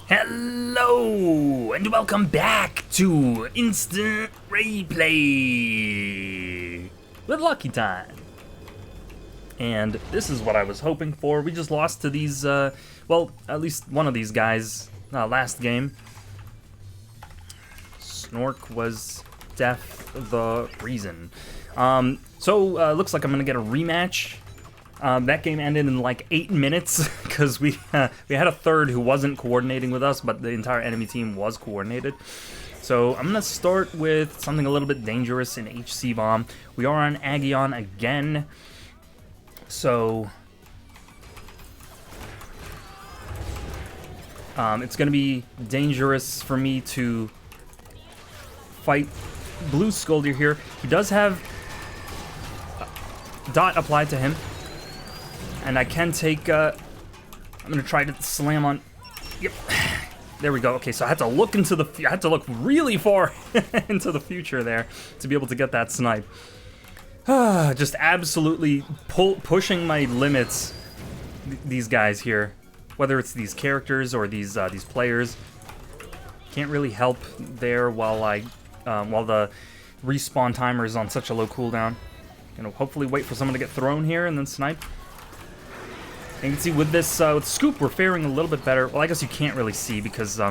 Hello, and welcome back to Instant Raeplay with Lucky Time. And this is what I was hoping for. We just lost to these, well, at least one of these guys last game. Snork was the reason. Looks like I'm gonna get a rematch. That game ended in like 8 minutes because we had a third who wasn't coordinating with us, but the entire enemy team was coordinated. So I'm gonna start with something a little bit dangerous in HC Bomb. We are on Agion again, so it's gonna be dangerous for me to fight Blue Scoldier here. He does have dot applied to him. And I can take, I'm gonna try to slam on, yep, there we go. Okay, so I had to look I had to look really far into the future there to be able to get that snipe. Just absolutely pushing my limits, these guys here. Whether it's these characters or these players. Can't really help there while the respawn timer is on such a low cooldown. Gonna hopefully wait for someone to get thrown here and then snipe. And you can see with this, with Scoop, we're faring a little bit better. Well, I guess you can't really see because,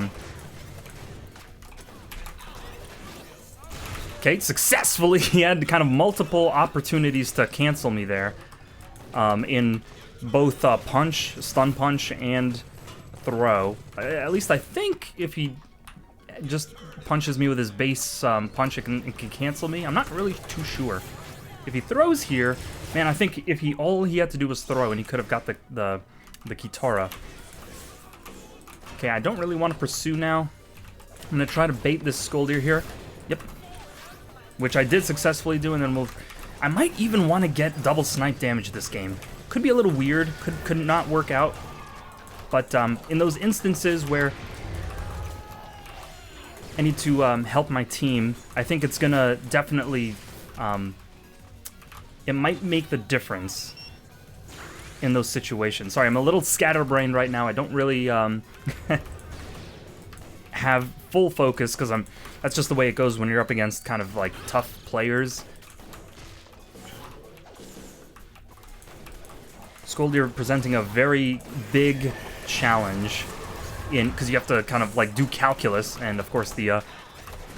okay, successfully, he had kind of multiple opportunities to cancel me there. In both punch, stun punch, and throw. At least I think if he just punches me with his base punch, it can cancel me. I'm not really too sure. If he throws here, man, I think if all he had to do was throw, and he could have got the Kitara. Okay, I don't really want to pursue now. I'm gonna try to bait this Scoldier here. Yep. Which I did successfully do, and then I might even want to get double snipe damage this game. Could be a little weird, could not work out. But in those instances where I need to help my team, I think it's gonna definitely it might make the difference in those situations. Sorry, I'm a little scatterbrained right now. I don't really have full focus because that's just the way it goes when you're up against kind of like tough players. Scoldier presenting a very big challenge because you have to kind of like do calculus, and of course the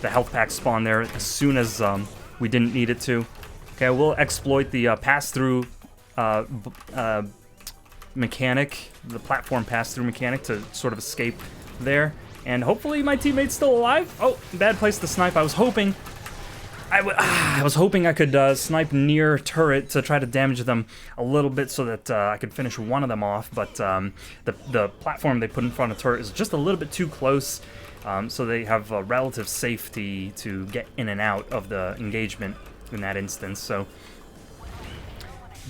health pack spawned there as soon as we didn't need it to. Okay, we'll exploit the pass-through mechanic, the platform pass-through mechanic to sort of escape there. And hopefully my teammate's still alive. Oh, bad place to snipe. I was hoping I could snipe near turret to try to damage them a little bit so that I could finish one of them off. But the platform they put in front of turret is just a little bit too close, so they have relative safety to get in and out of the engagement in that instance. So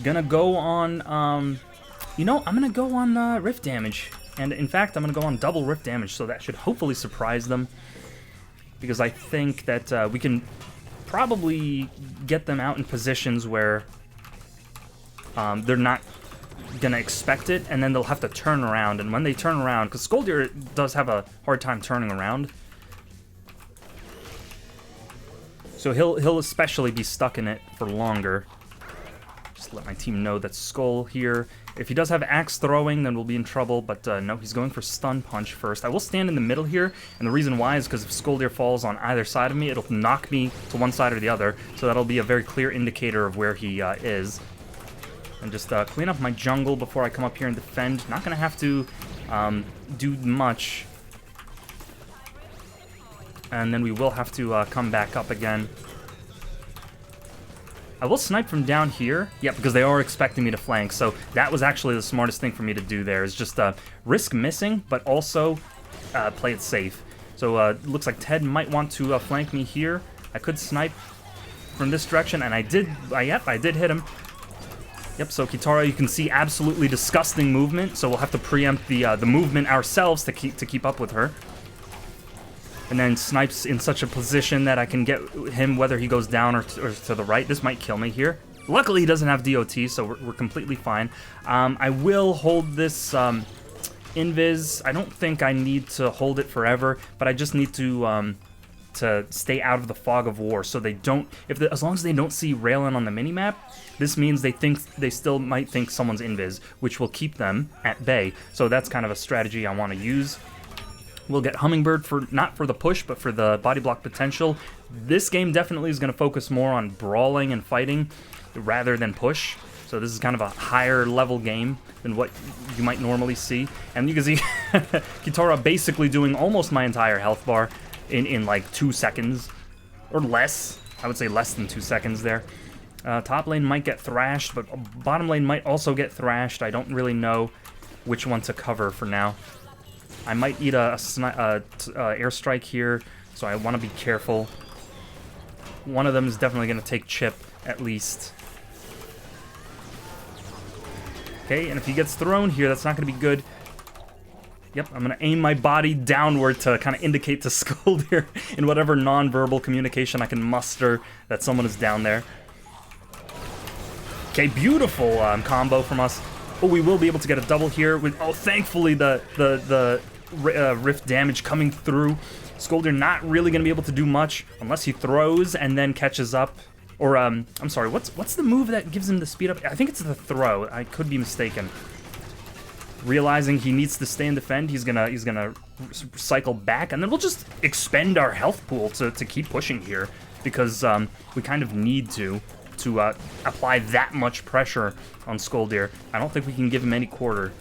gonna go on I'm gonna go on rift damage, and in fact I'm gonna go on double rift damage, so that should hopefully surprise them, because I think that we can probably get them out in positions where they're not gonna expect it, and then they'll have to turn around. And when they turn around, because Scoldier does have a hard time turning around, so he'll especially be stuck in it for longer. Just let my team know that Skull here, if he does have axe throwing, then we'll be in trouble, but no, he's going for stun punch first. I will stand in the middle here, and the reason why is because if Scoldier falls on either side of me, it'll knock me to one side or the other, so that'll be a very clear indicator of where he is. And just clean up my jungle before I come up here and defend. Not gonna have to do much. And then we will have to come back up again. I will snipe from down here. Yeah, because they are expecting me to flank. So that was actually the smartest thing for me to do there, is just risk missing, but also play it safe. So it looks like Ted might want to flank me here. I could snipe from this direction, and I did hit him. Yep, so Kitara, you can see absolutely disgusting movement, so we'll have to preempt the movement ourselves to keep up with her. And then snipes in such a position that I can get him whether he goes down or to the right. This might kill me here. Luckily, he doesn't have DOT, so we're completely fine. I will hold this invis. I don't think I need to hold it forever, but I just need to stay out of the fog of war, so they don't. As long as they don't see Raylan on the minimap, this means they still might think someone's invis, which will keep them at bay. So that's kind of a strategy I want to use. We'll get Hummingbird for not for the push, but for the body block potential. This game definitely is going to focus more on brawling and fighting rather than push. So this is kind of a higher level game than what you might normally see. And you can see Kitara basically doing almost my entire health bar in like 2 seconds or less. I would say less than 2 seconds there. Top lane might get thrashed, but bottom lane might also get thrashed. I don't really know which one to cover for now. I might eat a airstrike here, so I want to be careful. One of them is definitely going to take chip, at least. Okay, and if he gets thrown here, that's not going to be good. Yep, I'm going to aim my body downward to kind of indicate to Scold here in whatever non-verbal communication I can muster that someone is down there. Okay, beautiful combo from us. Oh, we will be able to get a double here. Thankfully, the rift damage coming through. Scolder not really going to be able to do much unless he throws and then catches up. Or, I'm sorry, what's the move that gives him the speed up? I think it's the throw. I could be mistaken. Realizing he needs to stay and defend, he's gonna cycle back, and then we'll just expend our health pool to keep pushing here, because we kind of need to apply that much pressure on Skoldir. I don't think we can give him any quarter.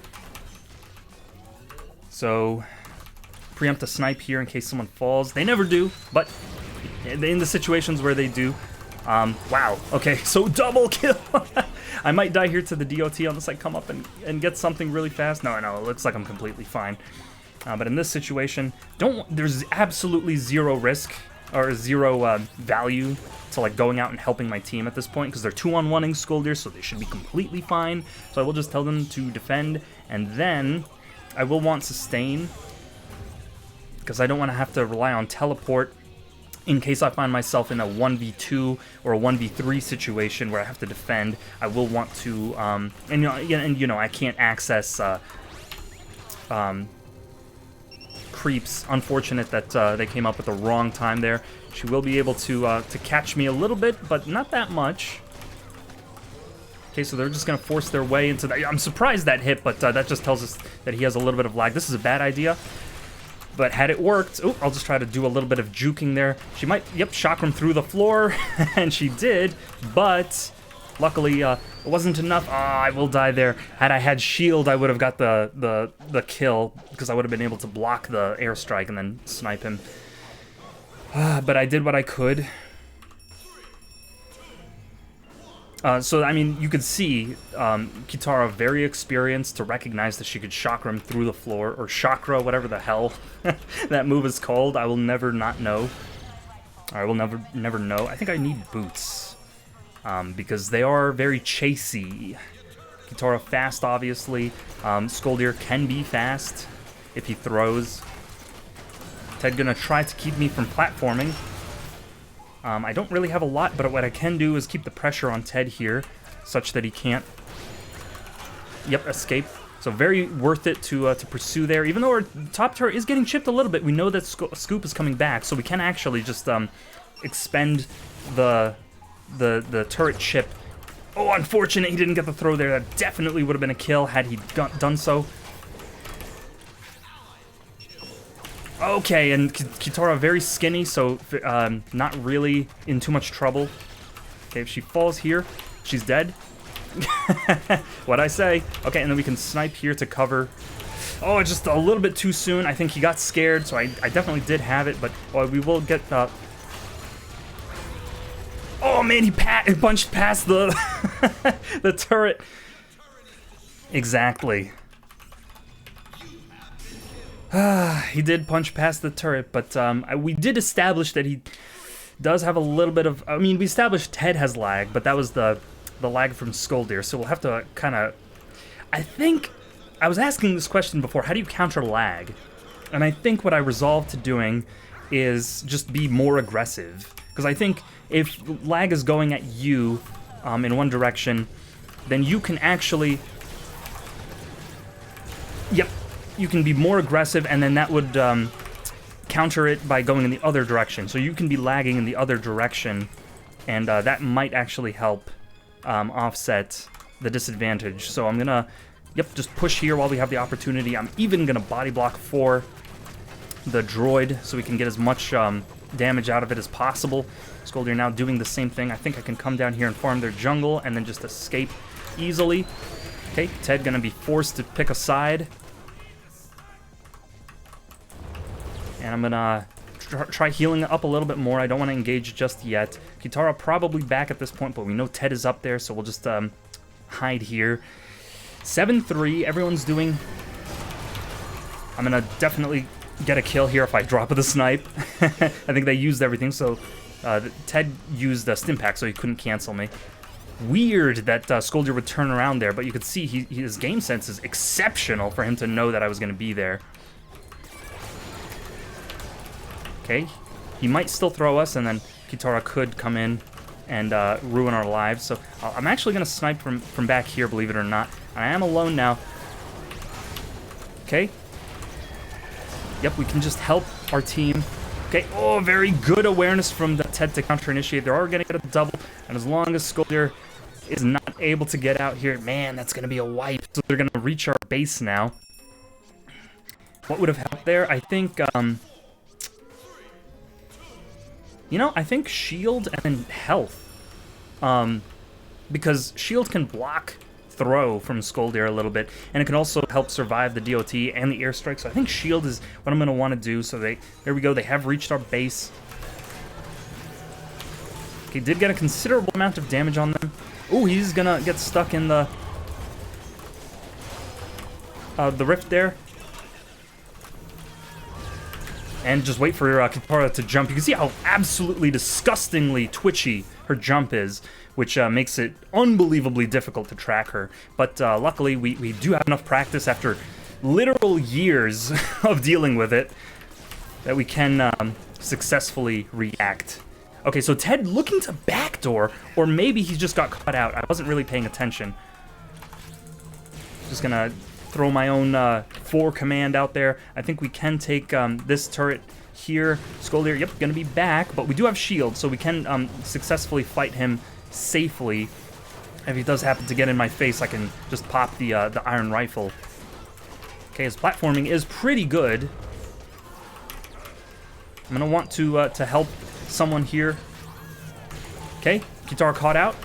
So, preempt a snipe here in case someone falls. They never do, but in the situations where they do, wow, okay, so double kill! I might die here to the DOT unless I come up and get something really fast. No, it looks like I'm completely fine. But in this situation, there's absolutely zero risk, or zero value to like going out and helping my team at this point, because they're 2-on-1ing Skoldir, so they should be completely fine. So I will just tell them to defend, and then I will want sustain, because I don't want to have to rely on teleport in case I find myself in a 1v2 or a 1v3 situation where I have to defend. I will want to, I can't access creeps. Unfortunate that they came up at the wrong time there. She will be able to catch me a little bit, but not that much. Okay, so they're just going to force their way into that. I'm surprised that hit, but that just tells us that he has a little bit of lag. This is a bad idea. But had it worked, I'll just try to do a little bit of juking there. She might, chakram through the floor, and she did, but luckily it wasn't enough. I will die there. Had I had shield, I would have got the kill, because I would have been able to block the airstrike and then snipe him. But I did what I could. So, I mean, you could see Kitara very experienced to recognize that she could chakram through the floor, or chakra, whatever the hell that move is called. I will never not know. I will never know. I think I need boots, because they are very chasey. Kitara fast, obviously. Skoldir can be fast if he throws. Ted gonna try to keep me from platforming. I don't really have a lot, but what I can do is keep the pressure on Ted here, such that he can't, escape. So very worth it to pursue there. Even though our top turret is getting chipped a little bit, we know that Scoop is coming back, so we can actually just expend the turret chip. Oh, unfortunate he didn't get the throw there. That definitely would have been a kill had he done so. Okay, and Kitara very skinny, so not really in too much trouble. Okay, if she falls here, she's dead. What'd I say? Okay, and then we can snipe here to cover. Oh, just a little bit too soon. I think he got scared, so I definitely did have it, but we will get... Oh man, he punched past the, the turret. Exactly. He did punch past the turret, but we did establish that he does have a little bit of... I mean, we established Ted has lag, but that was the lag from Skoldir, so we'll have to kind of... I think... I was asking this question before, how do you counter lag? And I think what I resolved to doing is just be more aggressive. Because I think if lag is going at you in one direction, then you can actually... you can be more aggressive, and then that would counter it by going in the other direction. So you can be lagging in the other direction, and that might actually help offset the disadvantage. So I'm gonna, just push here while we have the opportunity. I'm even gonna body block for the droid so we can get as much damage out of it as possible. Skoldir now doing the same thing. I think I can come down here and farm their jungle and then just escape easily. Okay, Ted gonna be forced to pick a side. And I'm gonna try healing up a little bit more. I don't want to engage just yet. Kitara probably back at this point, but we know Ted is up there, so we'll just hide here. 7-3, everyone's doing... I'm gonna definitely get a kill here if I drop the snipe. I think they used everything, so Ted used the stim pack, so he couldn't cancel me. Weird that Skoldir would turn around there, but you could see his game sense is exceptional for him to know that I was gonna be there. Okay, he might still throw us, and then Kitara could come in and ruin our lives. So I'm actually going to snipe from back here, believe it or not. I am alone now. Okay. Yep, we can just help our team. Okay, oh, very good awareness from the Ted to counter-initiate. They're already going to get a double, and as long as Skoldir is not able to get out here, man, that's going to be a wipe. So they're going to reach our base now. What would have helped there? I think... you know, I think shield and then health. Because shield can block throw from Skoldir a little bit, and it can also help survive the DOT and the airstrike. So I think shield is what I'm going to want to do. So there we go. They have reached our base. Okay, did get a considerable amount of damage on them. Oh, he's going to get stuck in the rift there. And just wait for Kitara to jump. You can see how absolutely disgustingly twitchy her jump is, which makes it unbelievably difficult to track her. But luckily, we do have enough practice after literal years of dealing with it that we can successfully react. Okay, so Ted looking to backdoor, or maybe he just got caught out. I wasn't really paying attention. Just gonna throw my own 4 command out there. I think we can take this turret here. Skoldir, yep, gonna be back, but we do have shield, so we can successfully fight him safely. If he does happen to get in my face, I can just pop the iron rifle. Okay, his platforming is pretty good. I'm gonna want to help someone here. Okay, Kitara caught out.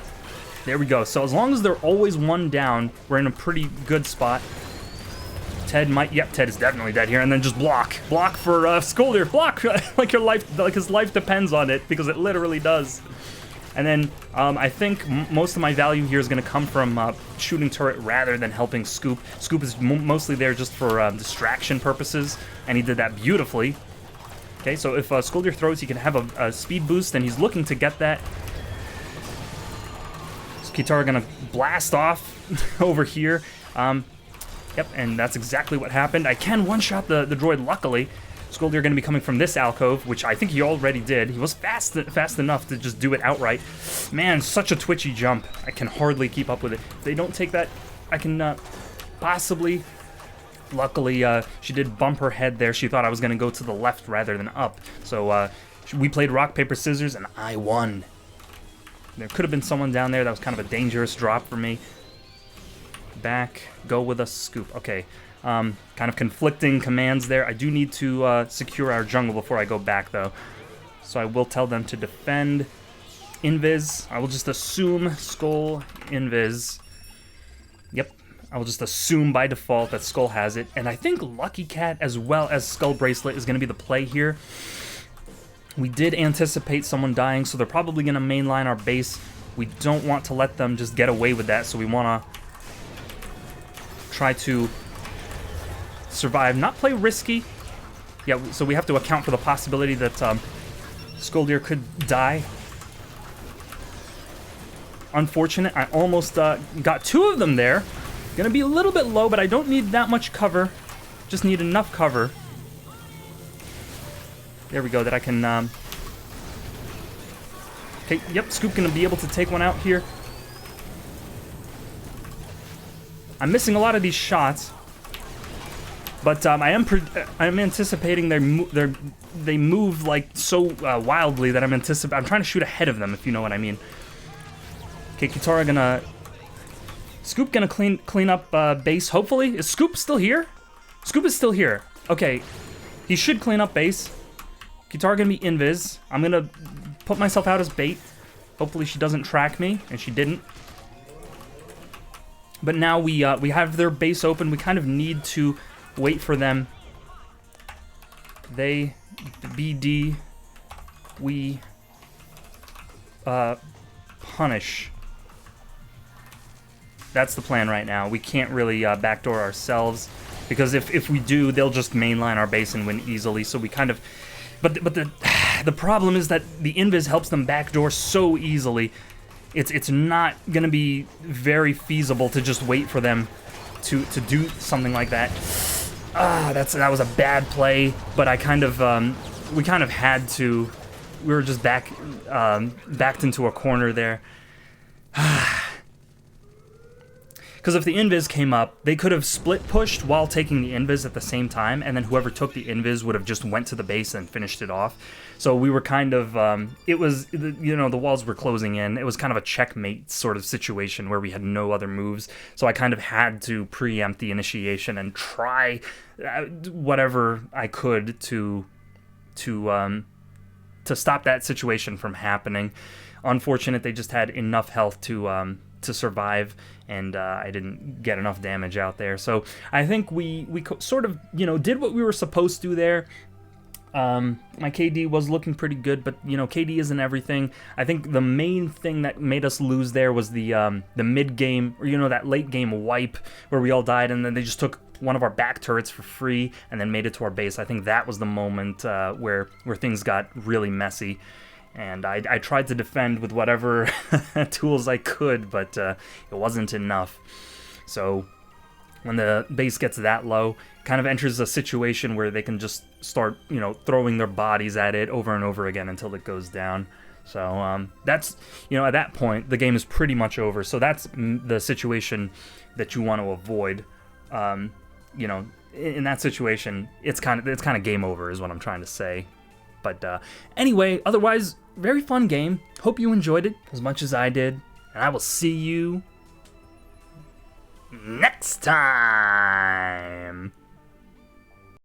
There we go. So as long as they're always one down, we're in a pretty good spot. Ted might, yep, Ted is definitely dead here, and then just block for Skoldir, block like your life, like his life depends on it, because it literally does. And then I think most of my value here is going to come from shooting turret rather than helping Scoop. Scoop is mostly there just for distraction purposes, and he did that beautifully. Okay, so if Skoldir throws, he can have a speed boost, and he's looking to get that. So Kitara gonna blast off over here. Yep, and that's exactly what happened. I can one-shot the droid, luckily. Skoldir going to be coming from this alcove, which I think he already did. He was fast enough to just do it outright. Man, such a twitchy jump. I can hardly keep up with it. If they don't take that, I can possibly... Luckily, she did bump her head there. She thought I was going to go to the left rather than up. So we played rock, paper, scissors, and I won. There could have been someone down there. That was kind of a dangerous drop for me. Back, go with a Scoop. Okay, kind of conflicting commands there. I do need to secure our jungle before I go back, though. So I will tell them to defend. Invis, I will just assume Skull, Invis. Yep, I will just assume by default that Skull has it. And I think Lucky Cat as well as Skull Bracelet is going to be the play here. We did anticipate someone dying, so they're probably going to mainline our base. We don't want to let them just get away with that, so we want to try to survive, not play risky. Yeah, so we have to account for the possibility that Skoldir could die. Unfortunate, I almost got 2 of them there. Gonna be a little bit low, but I don't need that much cover. Just need enough cover. There we go, that I can... Okay, yep, Scoop gonna be able to take one out here. I'm missing a lot of these shots. But I'm anticipating they move like so wildly that I'm trying to shoot ahead of them, if you know what I mean. Okay, Kitara gonna... Scoop gonna clean up base, hopefully. Is Scoop still here? Scoop is still here. Okay, he should clean up base. Kitara gonna be invis. I'm gonna put myself out as bait. Hopefully she doesn't track me, and she didn't. But now we have their base open. We kind of need to wait for them. They, BD, we punish. That's the plan right now. We can't really backdoor ourselves, because if we do, they'll just mainline our base and win easily. So we kind of... But the problem is that the invis helps them backdoor so easily. It's not going to be very feasible to just wait for them to do something like that. That was a bad play, but I kind of... we kind of had to... We were just backed into a corner there. Because if the invis came up, they could have split pushed while taking the invis at the same time, and then whoever took the invis would have just went to the base and finished it off. So we were kind of, it was, you know, the walls were closing in. It was kind of a checkmate sort of situation where we had no other moves. So I kind of had to preempt the initiation and try whatever I could to stop that situation from happening. Unfortunate, they just had enough health to survive, and I didn't get enough damage out there. So I think we sort of, you know, did what we were supposed to there. My KD was looking pretty good, but, you know, KD isn't everything. I think the main thing that made us lose there was the mid-game, or, you know, that late-game wipe where we all died, and then they just took one of our back turrets for free and then made it to our base. I think that was the moment where things got really messy. And I tried to defend with whatever tools I could, but it wasn't enough. So when the base gets that low, it kind of enters a situation where they can just start, you know, throwing their bodies at it over and over again until it goes down. So that's, you know, at that point, the game is pretty much over. So that's the situation that you want to avoid. You know, in that situation, it's kind of game over is what I'm trying to say. But anyway, otherwise, very fun game. Hope you enjoyed it as much as I did. And I will see you next time.